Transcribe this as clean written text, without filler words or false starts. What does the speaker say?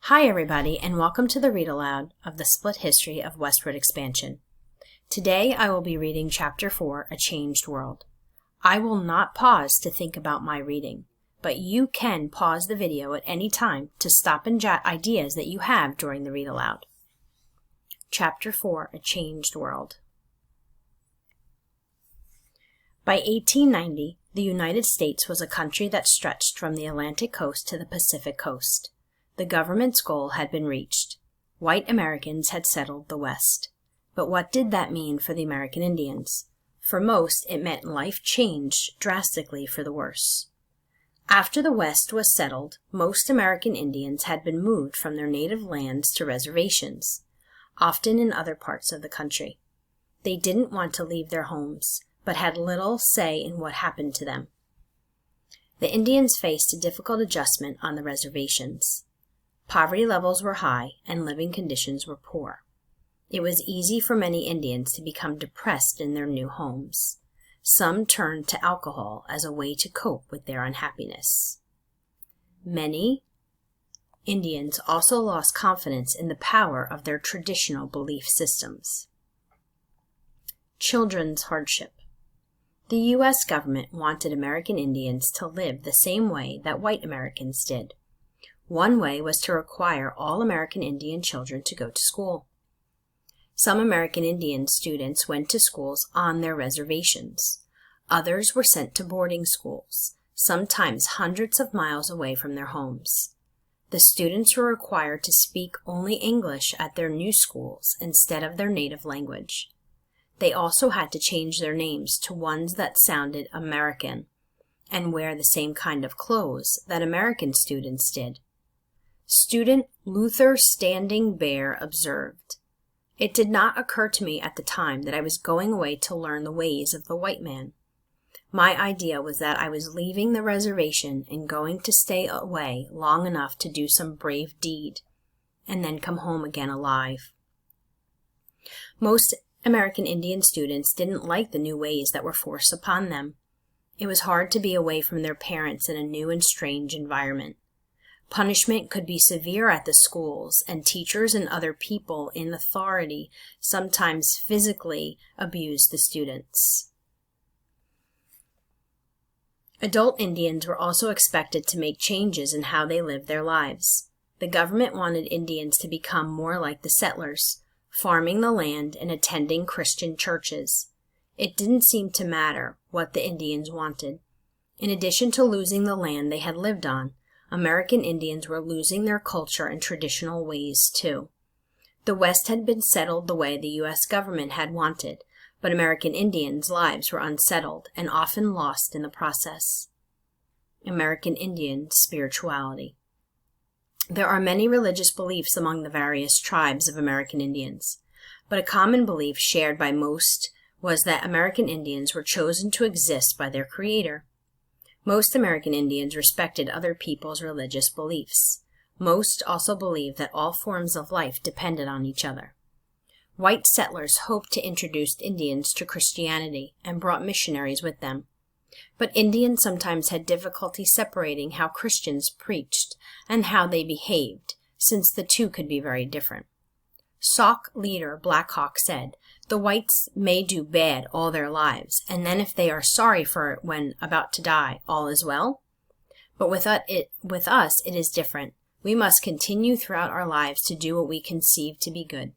Hi everybody, and welcome to the read aloud of the Split History of Westward Expansion. Today I will be reading Chapter 4, A Changed World. I will not pause to think about my reading, but you can pause the video at any time to stop and jot ideas that you have during the read aloud. Chapter 4, A Changed World. By 1890, the United States was a country that stretched from the Atlantic coast to the Pacific coast. The government's goal had been reached. White Americans had settled the West. But what did that mean for the American Indians? For most, it meant life changed drastically for the worse. After the West was settled, most American Indians had been moved from their native lands to reservations, often in other parts of the country. They didn't want to leave their homes, but had little say in what happened to them. The Indians faced a difficult adjustment on the reservations. Poverty levels were high and living conditions were poor. It was easy for many Indians to become depressed in their new homes. Some turned to alcohol as a way to cope with their unhappiness. Many Indians also lost confidence in the power of their traditional belief systems. Children's hardship. The U.S. government wanted American Indians to live the same way that white Americans did. One way was to require all American Indian children to go to school. Some American Indian students went to schools on their reservations. Others were sent to boarding schools, sometimes hundreds of miles away from their homes. The students were required to speak only English at their new schools instead of their native language. They also had to change their names to ones that sounded American and wear the same kind of clothes that American students did. Student Luther Standing Bear observed, "It did not occur to me at the time that I was going away to learn the ways of the white man. My idea was that I was leaving the reservation and going to stay away long enough to do some brave deed, and then come home again alive." Most American Indian students didn't like the new ways that were forced upon them. It was hard to be away from their parents in a new and strange environment. Punishment could be severe at the schools, and teachers and other people in authority sometimes physically abused the students. Adult Indians were also expected to make changes in how they lived their lives. The government wanted Indians to become more like the settlers, farming the land and attending Christian churches. It didn't seem to matter what the Indians wanted. In addition to losing the land they had lived on, American Indians were losing their culture and traditional ways too. The West had been settled the way the U.S. government had wanted, but American Indians' lives were unsettled and often lost in the process. American Indian spirituality. There are many religious beliefs among the various tribes of American Indians, but a common belief shared by most was that American Indians were chosen to exist by their Creator. Most American Indians respected other people's religious beliefs. Most also believed that all forms of life depended on each other. White settlers hoped to introduce Indians to Christianity and brought missionaries with them. But Indians sometimes had difficulty separating how Christians preached and how they behaved, since the two could be very different. Sauk leader Black Hawk said, "The whites may do bad all their lives, and then if they are sorry for it when about to die, all is well. But with us it is different. We must continue throughout our lives to do what we conceive to be good."